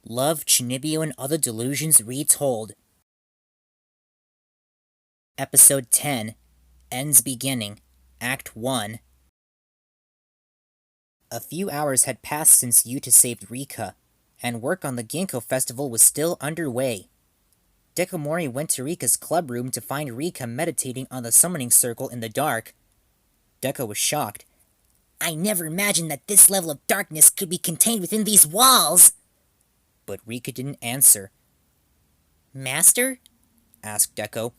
Love, Chunibyo, and Other Delusions Retold. Episode 10, Ends Beginning, Act 1. A few hours had passed since Yuuta saved Rikka, and work on the Ginkgo festival was still underway. Dekomori went to Rikka's club room to find Rikka meditating on the summoning circle in the dark. Deko was shocked. "I never imagined that this level of darkness could be contained within these walls!" But Rikka didn't answer. "Master?" asked Deko.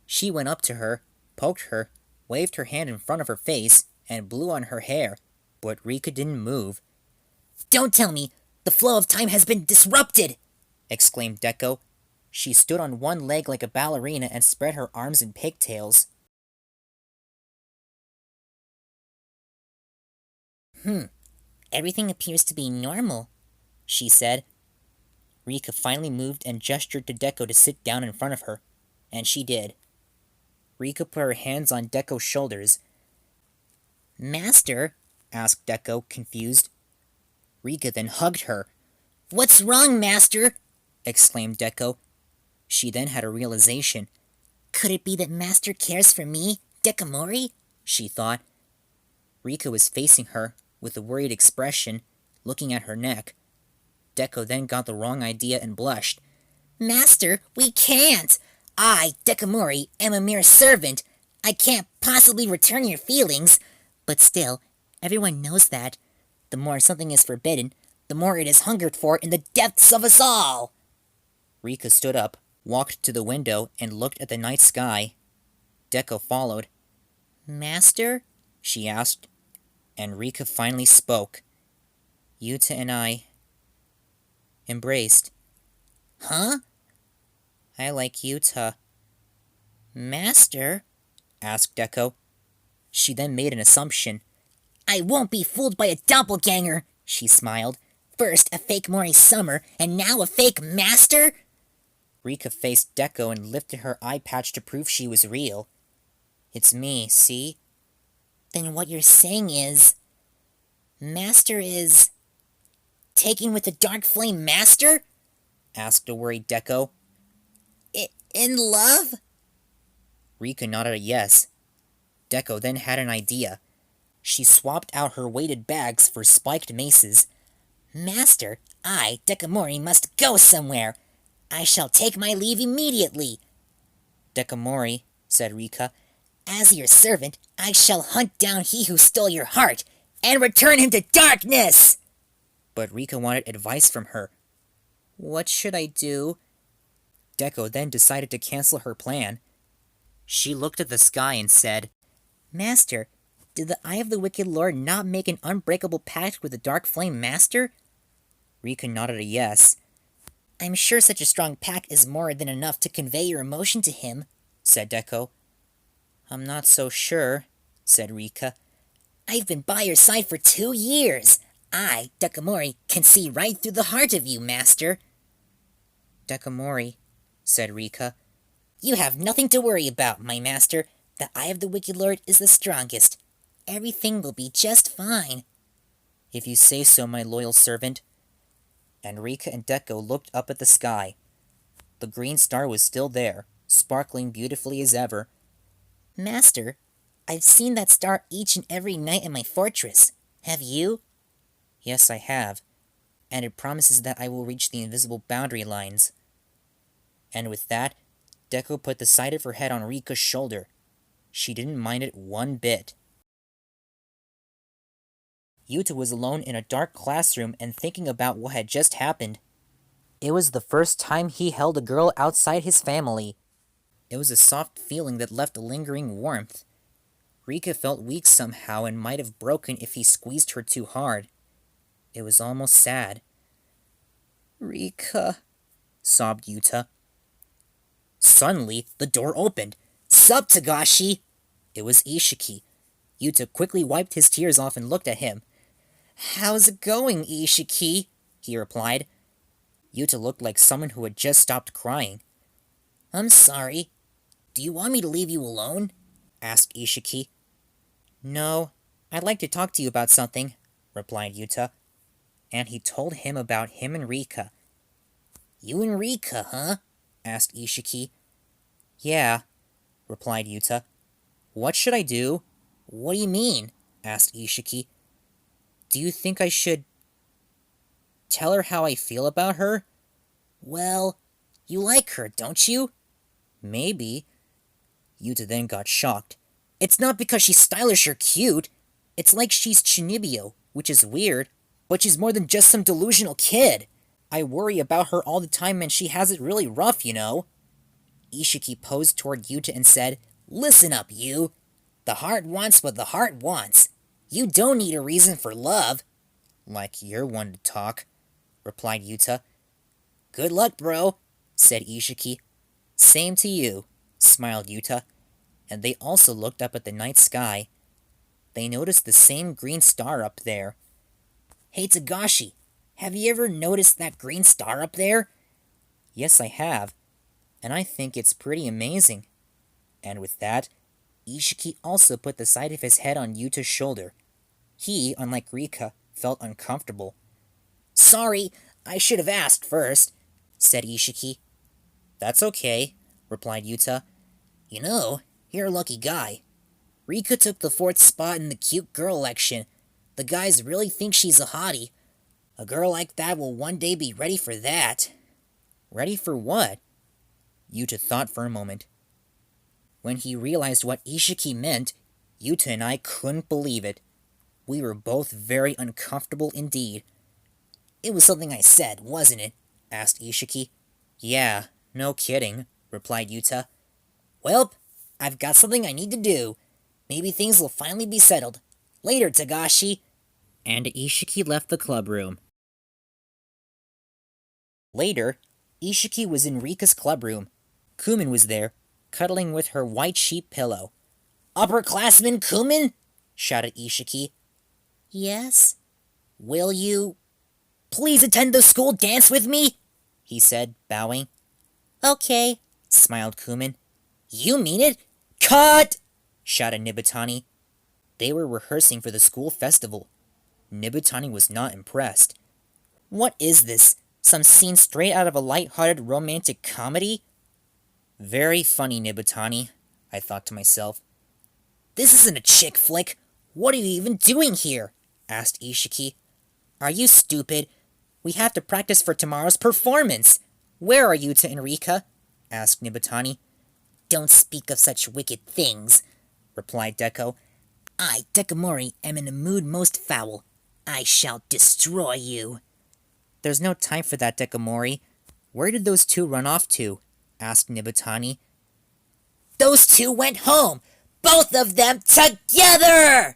She went up to her, poked her, waved her hand in front of her face, and blew on her hair, but Rikka didn't move. "Don't tell me! The flow of time has been disrupted!" exclaimed Deko. She stood on one leg like a ballerina and spread her arms in pigtails. Everything appears to be normal," she said. Rikka finally moved and gestured to Deko to sit down in front of her, and she did. Rikka put her hands on Deko's shoulders. "Master?" asked Deko, confused. Rikka then hugged her. "What's wrong, Master?" exclaimed Deko. She then had a realization. "Could it be that Master cares for me, Dekomori?" she thought. Rikka was facing her, with a worried expression, looking at her neck. Deko then got the wrong idea and blushed. "Master, we can't! I, Dekomori, am a mere servant. I can't possibly return your feelings. But still, everyone knows that. The more something is forbidden, the more it is hungered for in the depths of us all!" Rikka stood up, walked to the window, and looked at the night sky. Deko followed. "Master?" she asked, and Rikka finally spoke. "Yuuta and I embraced." "Huh?" "I like Yuuta." "Master?" asked Deko. She then made an assumption. "I won't be fooled by a doppelganger," she smiled. "First a fake Mori Summer, and now a fake Master?" Rikka faced Deko and lifted her eye patch to prove she was real. "It's me, see?" "Then what you're saying is... Master is... taken with the Dark Flame Master?" asked a worried Deko. "In love?" Rikka nodded a yes. Deko then had an idea. She swapped out her weighted bags for spiked maces. "Master, I, Dekomori, must go somewhere. I shall take my leave immediately." "Dekomori," said Rikka, "as your servant, I shall hunt down he who stole your heart, and return him to darkness!" But Rikka wanted advice from her. "What should I do?" Deko then decided to cancel her plan. She looked at the sky and said, "Master, did the Eye of the Wicked Lord not make an unbreakable pact with the Dark Flame Master?" Rikka nodded a yes. "I'm sure such a strong pact is more than enough to convey your emotion to him," said Deko. "I'm not so sure," said Rikka. "I've been by your side for 2 years. I, Dekomori, can see right through the heart of you, Master." "Dekomori," said Rikka. "You have nothing to worry about, my master. The Eye of the Wicked Lord is the strongest. Everything will be just fine." "If you say so, my loyal servant." And Rikka and Deko looked up at the sky. The green star was still there, sparkling beautifully as ever. "Master, I've seen that star each and every night in my fortress. Have you?" "Yes, I have. And it promises that I will reach the invisible boundary lines." And with that, Deko put the side of her head on Rikka's shoulder. She didn't mind it one bit. Yuuta was alone in a dark classroom and thinking about what had just happened. It was the first time he held a girl outside his family. It was a soft feeling that left a lingering warmth. Rikka felt weak somehow and might have broken if he squeezed her too hard. It was almost sad. "Rikka," sobbed Yuuta. Suddenly, the door opened. "Sup, Tagashi?" It was Isshiki. Yuuta quickly wiped his tears off and looked at him. "How's it going, Isshiki?" he replied. Yuuta looked like someone who had just stopped crying. "I'm sorry. Do you want me to leave you alone?" asked Isshiki. "No, I'd like to talk to you about something," replied Yuuta. And he told him about him and Rikka, You and Rikka, huh? Asked Isshiki. Yeah, replied Yuuta. What should I do? What do you mean? Asked Isshiki. Do you think I should tell her how I feel about her? Well, you like her, don't you? Maybe. Yuuta then got shocked. It's not because she's stylish or cute. It's like she's Chunibyo, which is weird, but she's more than just some delusional kid. I worry about her all the time and she has it really rough, you know. Isshiki posed toward Yuuta and said, Listen up, you. The heart wants what the heart wants. You don't need a reason for love. Like you're one to talk, replied Yuuta. Good luck, bro, said Isshiki. Same to you, smiled Yuuta, and they also looked up at the night sky. They noticed the same green star up there. Hey, Togashi, have you ever noticed that green star up there? Yes, I have, and I think it's pretty amazing. And with that, Isshiki also put the side of his head on Yuta's shoulder. He, unlike Rikka, felt uncomfortable. Sorry, I should have asked first, said Isshiki. That's okay, replied Yuuta. You know, you're a lucky guy. Rikka took the 4th spot in the cute girl election. The guys really think she's a hottie. A girl like that will one day be ready for that. Ready for what? Yuuta thought for a moment. When he realized what Isshiki meant, Yuuta and I couldn't believe it. We were both very uncomfortable indeed. It was something I said, wasn't it? Asked Isshiki. Yeah, no kidding, replied Yuuta. Welp, I've got something I need to do. Maybe things will finally be settled. Later, Togashi. And Isshiki left the clubroom. Later, Isshiki was in Rikka's clubroom. Kumin was there, cuddling with her white sheep pillow. Upperclassman Kumin? Shouted Isshiki. Yes? Will you please attend the school dance with me? He said, bowing. Okay, smiled Kumin. You mean it? Cut! Shouted Nibutani. They were rehearsing for the school festival. Nibutani was not impressed. What is this? Some scene straight out of a light-hearted romantic comedy? Very funny, Nibutani, I thought to myself. This isn't a chick flick. What are you even doing here? Asked Isshiki. Are you stupid? We have to practice for tomorrow's performance. Where are Yuuta and Rikka? Asked Nibutani. Don't speak of such wicked things, replied Deko. I, Dekomori, am in a mood most foul. I shall destroy you. There's no time for that, Dekomori. Where did those two run off to? Asked Nibutani. Those two went home! Both of them together!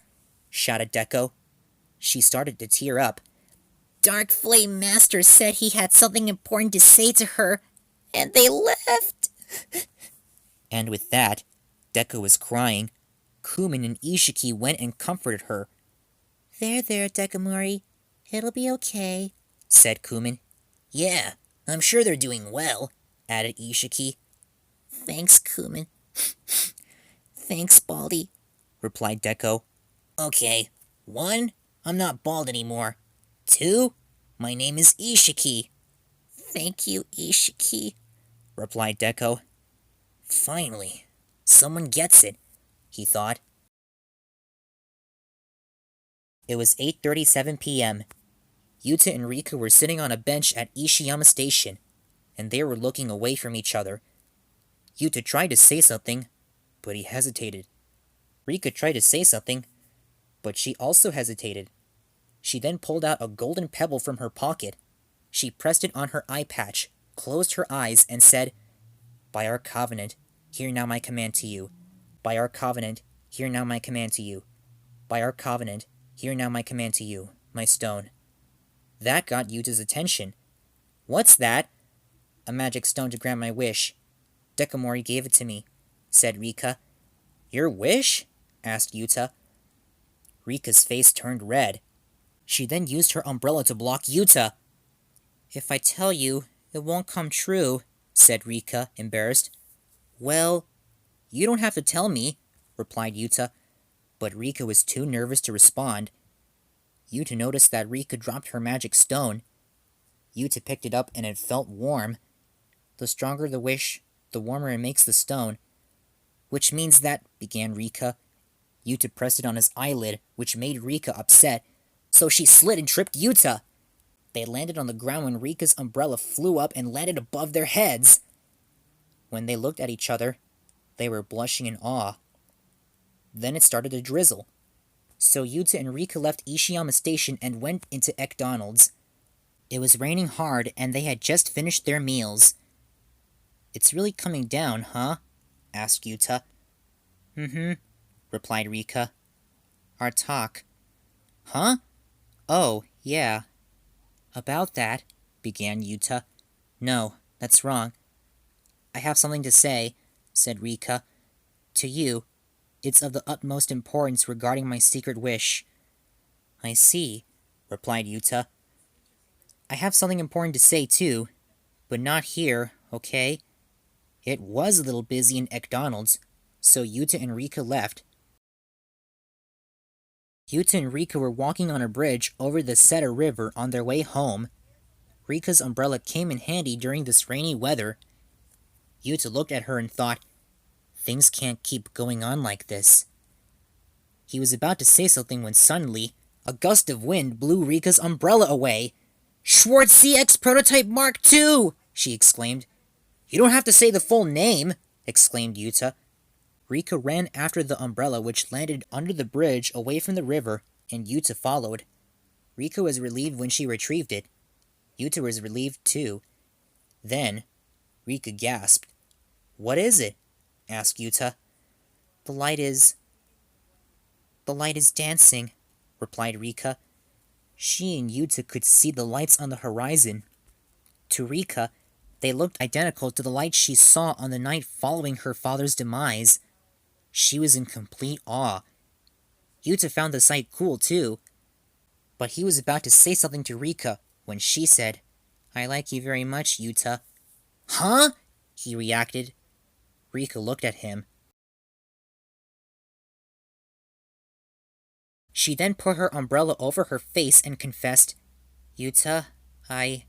Shouted Deko. She started to tear up. Dark Flame Master said he had something important to say to her, and they left. And with that, Deko was crying. Kumin and Isshiki went and comforted her. There, Dekomori. It'll be okay, said Kumin. Yeah, I'm sure they're doing well, added Isshiki. Thanks, Kumin. Thanks, Baldy, replied Deko. Okay, 1, I'm not bald anymore. 2, my name is Isshiki. Thank you, Isshiki, replied Deko. Finally, someone gets it, he thought. It was 8:37 p.m. Yuuta and Rikka were sitting on a bench at Ishiyama Station, and they were looking away from each other. Yuuta tried to say something, but he hesitated. Rikka tried to say something, but she also hesitated. She then pulled out a golden pebble from her pocket. She pressed it on her eye patch, closed her eyes, and said, By our covenant, hear now my command to you. By our covenant, hear now my command to you. By our covenant, hear now my command to you, my stone. That got Yuta's attention. What's that? A magic stone to grant my wish. Dekomori gave it to me, said Rikka. Your wish? Asked Yuuta. Rikka's face turned red. She then used her umbrella to block Yuuta. If I tell you, it won't come true, said Rikka, embarrassed. Well, you don't have to tell me, replied Yuuta, but Rikka was too nervous to respond. Yuuta noticed that Rikka dropped her magic stone. Yuuta picked it up and it felt warm. The stronger the wish, the warmer it makes the stone. Which means that, began Rikka. Yuuta pressed it on his eyelid, which made Rikka upset, so she slid and tripped Yuuta. They landed on the ground when Rikka's umbrella flew up and landed above their heads. When they looked at each other, they were blushing in awe. Then it started to drizzle. So Yuuta and Rikka left Ishiyama Station and went into McDonald's. It was raining hard, and they had just finished their meals. "It's really coming down, huh?" asked Yuuta. "Mm-hmm," replied Rikka. "Our talk." "Huh? Oh, yeah." "About that," began Yuuta. "No, that's wrong. I have something to say," said Rikka. "To you. It's of the utmost importance regarding my secret wish." "I see," replied Yuuta. "I have something important to say, too. But not here, okay?" It was a little busy in McDonald's, so Yuuta and Rikka left. Yuuta and Rikka were walking on a bridge over the Seta River on their way home. Rikka's umbrella came in handy during this rainy weather. Yuuta looked at her and thought, things can't keep going on like this. He was about to say something when suddenly, a gust of wind blew Rikka's umbrella away. "Schwartz CX Prototype Mark II!" she exclaimed. "You don't have to say the full name!" exclaimed Yuuta. Rikka ran after the umbrella, which landed under the bridge away from the river, and Yuuta followed. Rikka was relieved when she retrieved it. Yuuta was relieved too. Then, Rikka gasped. "What is it?" asked Yuuta. The light is dancing," replied Rikka. She and Yuuta could see the lights on the horizon. To Rikka, they looked identical to the lights she saw on the night following her father's demise. She was in complete awe. Yuuta found the sight cool, too. But he was about to say something to Rikka when she said, "I like you very much, Yuuta." "Huh?" he reacted. Rikka looked at him. She then put her umbrella over her face and confessed, "Yuuta, I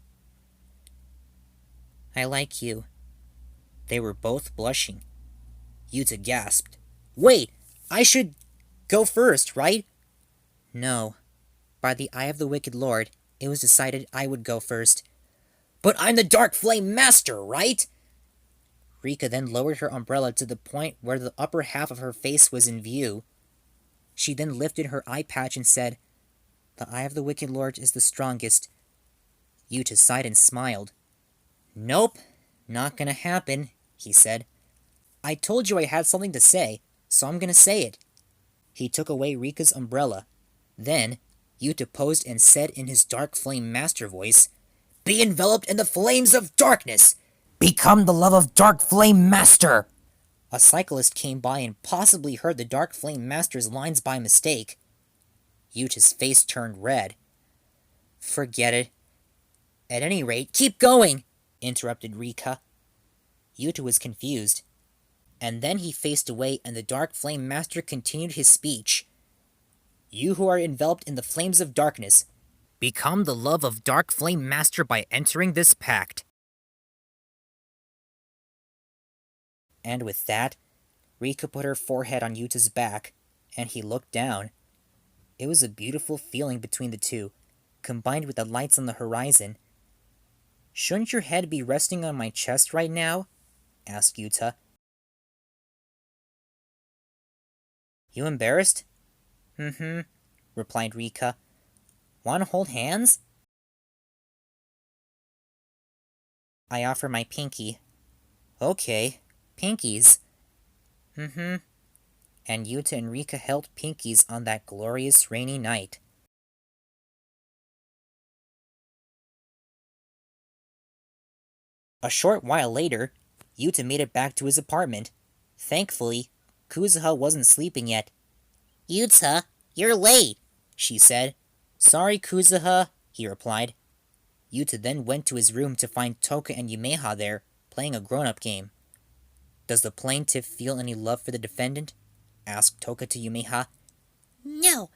like you." They were both blushing. Yuuta gasped. "Wait, I should go first, right?" "No. By the eye of the wicked lord, it was decided I would go first." "But I'm the Dark Flame Master, right?" Rikka then lowered her umbrella to the point where the upper half of her face was in view. She then lifted her eye patch and said, "The eye of the wicked lord is the strongest." Yuuta sighed and smiled. "Nope, not gonna happen," he said. "I told you I had something to say, so I'm gonna say it." He took away Rikka's umbrella. Then, Yuuta posed and said in his Dark Flame Master voice, "Be enveloped in the flames of darkness! Become the love of Dark Flame Master!" A cyclist came by and possibly heard the Dark Flame Master's lines by mistake. Yuta's face turned red. "Forget it. At any rate, keep going!" interrupted Rikka. Yuuta was confused. And then he faced away and the Dark Flame Master continued his speech. "You who are enveloped in the flames of darkness, become the love of Dark Flame Master by entering this pact." And with that, Rikka put her forehead on Yuta's back, and he looked down. It was a beautiful feeling between the two, combined with the lights on the horizon. "Shouldn't your head be resting on my chest right now?" asked Yuuta. "You embarrassed?" "Mm-hmm," replied Rikka. "Want to hold hands?" I offer my pinky. "Okay, pinkies." "Mm-hmm." And Yuuta and Rikka held pinkies on that glorious rainy night. A short while later, Yuuta made it back to his apartment. Thankfully, Kuzuha wasn't sleeping yet. "Yuuta, you're late," she said. "Sorry, Kuzuha," he replied. Yuuta then went to his room to find Toka and Yumeha there, playing a grown-up game. "Does the plaintiff feel any love for the defendant?" asked Toka to Yumeha. "No,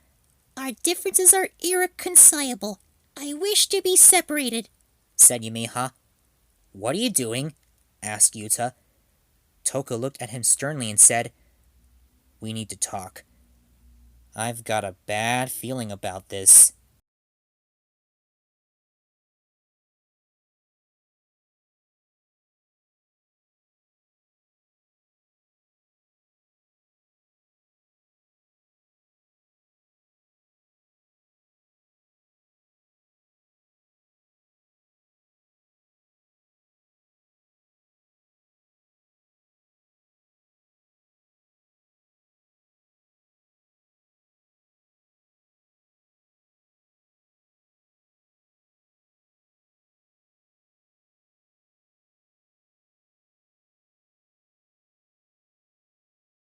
our differences are irreconcilable. I wish to be separated." said Yumiha. What are you doing? Asked Yuta. Toko looked at him sternly and said, We need to talk. I've got a bad feeling about this.